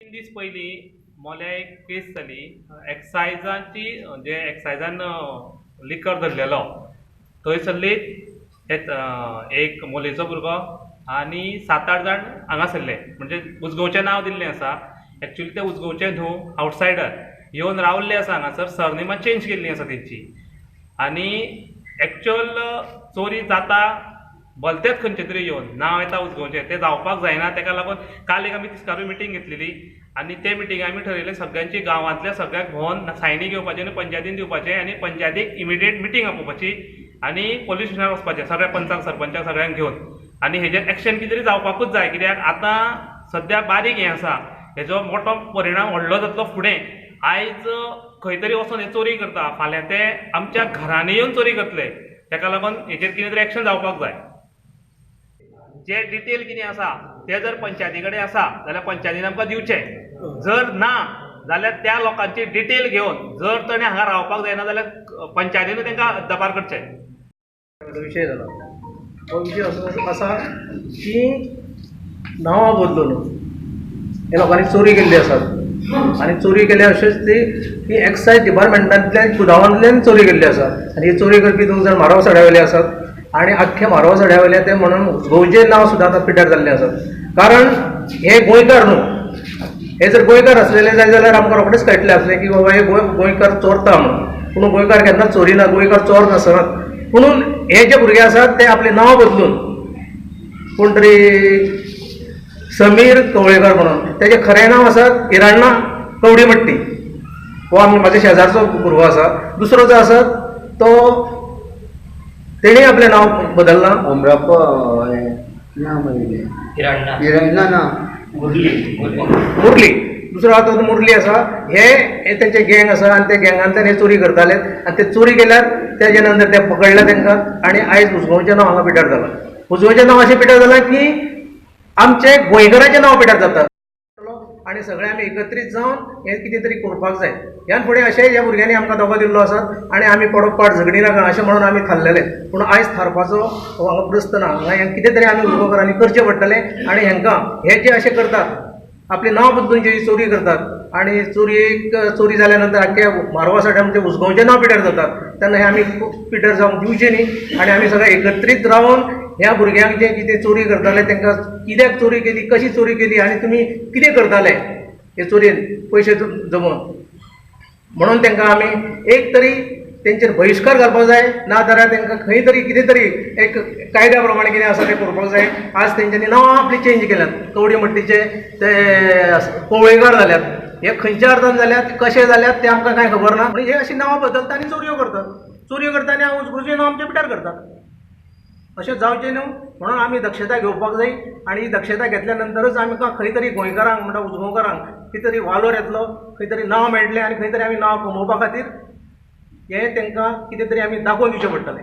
तीन दीस पयलीं मोल्या एक केस जाली एक्सायजांची जे एक्सायजान लिकर धरलेलो थंयसरली एक मोलेचो भुरगो आनी 7-8 जाण हांगा सरले म्हणजे उजगांवचें नांव दिल्लें आसा. एक्चुअली ते उजगांवचे न्हू आउटसायडर येवन रावल्ले आसा हांगासर सरनेमां चेंज केल्ली आसा तेंची आनी एक्चुअल चोरी जाता भलतेच खंयचे तरी येवन नांव येता उजगांवचें तें जावपाक जायना. तेका लागून काल एक आमी तिस्कारूय मिटींग घेतलेली आनी ते मिटींगे आमी ठरयलें सगळ्यांची गांवांतल्या सगळ्याक भोंवन सायनी घेवपाची आनी पंचायतीन दिवपाचें आनी पंचायतीक इमिडिएट मिटींग आपोवपाची आनी पोलीस स्टेशनार वचपाचें सगळ्या पंचांक सरपंचाक सगळ्यांक घेवन आनी हेजेर एक्शन कितें तरी जावपाकूच जाय. कित्याक आतां सद्या बारीक हें आसा हेजो मोठो परिणाम व्हडलो जातलो फुडें. आयज खंय तरी वचून हे चोरी करता फाल्यां ते आमच्या घरांनी येवन चोरी करतले. तेका लागून हेजेर कितें तरी एक्शन जावपाक जाय. जे डिटेल कितें आसा ते जर पंचायती कडेन आसा जाल्यार पंचायतीन आमकां दिवचें. जर ना जाल्यार त्या लोकांची डिटेल घेवन जर ताणें हांगा रावपाक जायना जाल्यार पंचायतीनूय तांकां हद्दपार करचें. विशय जालो हो विशय असो आसा की नांवां बदलून हे लोकांनी चोरी केल्ली आसात आनी चोरी केल्या अशेंच ती एक्सायज डिपार्टमेंटांतल्यान गुदावांतल्यान चोरी केल्ली आसा आनी ही चोरी करपी 2 जाण म्हारव सड्यावयले आसात आनी आख्खे म्हारव सड्यावयले ते म्हणून गोंयचें नांव सुद्दां आतां पिड्ड्यार जाल्लें आसात. कारण हे गोंयकार न्हू, हे जर गोंयकार आसलेले जाल्यार आमकां रोखडेंच कळटलें आसलें की बाबा हे गोंयकार चोरता म्हणून. पूण गोंयकार केन्नाच चोरिना, गोंयकार चोर नासत. म्हणून हे जे भुरगे आसात ते आपलें नांव बदलून कोण तरी समीर कवळेकर म्हणून तेजें खरें नांव आसा हिराण्णा कवडीमट्टी हो म्हाज्या शेजारचो भुरगो आसा. दुसरो जो आसा तो तेणी आपलें नांव बदललां मुरली. दुसरो आसा तो मुरली आसा. हे तेंचे गँग आसा आनी ते गँगांतल्यान हे चोरी करताले आनी ते चोरी केल्यार तेजे नंतर ते पकडले तांकां आनी आयज उजगांवचें नांव हांगा पिड्ड्यार जालां. उजगांवचें नांव अशें पिड्ड्यार जालां की आमचे गोंयकाराचें नांव पिड्ड्यार जाता आनी सगळे आमी एकत्रीत जावन हें कितें तरी करपाक जाय. ह्यान फुडें अशें ह्या भुरग्यांनी आमकां दोगो दिल्लो आसा आनी आमी पडोपाट झगडी नाका अशें म्हणून आमी थारलेले. पूण आयज थारपाचो हांगा प्रस्न ना. हांगा हें कितें तरी आमी उजगांवकारांनी करचें पडटलें आनी हेंकां हे जे अशें करतात आपलें नांव बदलून जी चोरी करतात आनी चोरी जाल्या नंतर आख्ख्या म्हारवा सड्या म्हणजे उजगांवचें नांव पिड्ड्यार जातात तेन्ना हे आमी पिड्ड्यार जावंक दिवचें न्ही. आनी आमी सगळे एकत्रीत रावन ह्या भुरग्यांक जे कितें चोरी करताले तांकां कित्याक चोरी केली, कशी चोरी केली आनी तुमी कितें करताले हे चोरयेन पयशे जमोवन म्हणून तांकां आमी एक तरी तेंचेर बहिश्कार घालपाक जाय. ना जाल्यार तांकां खंय तरी कितें तरी एक कायद्या प्रमाणे कितें आसा तें करपाक जाय. आज तेंच्यांनी नांवां आपली चेंज केल्यात. कवडीमट्टीचे ते कवळेकार जाल्यात. हे खंयच्या अर्थान जाल्यात कशें जाल्यात तें आमकां कांय खबर ना. म्हणजे हे अशीं नांवां बदलता आनी चोरयो करतात आनी उजगांवचें नांव आमचें पिड्ड्यार करतात. अशें जावचें न्हू म्हणून आमी दक्षता घेवपाक जाय आनी ही दक्षता घेतल्या नंतरच आमकां खंय तरी गोंयकारांक म्हणटा उजगांवकारांक कितें तरी वालोर येतलो, खंय तरी नांव मेळटलें आनी खंय तरी आमी नांव कमोवपा खातीर हें तांकां कितें तरी आमी दाखोवन दिवचें पडटलें.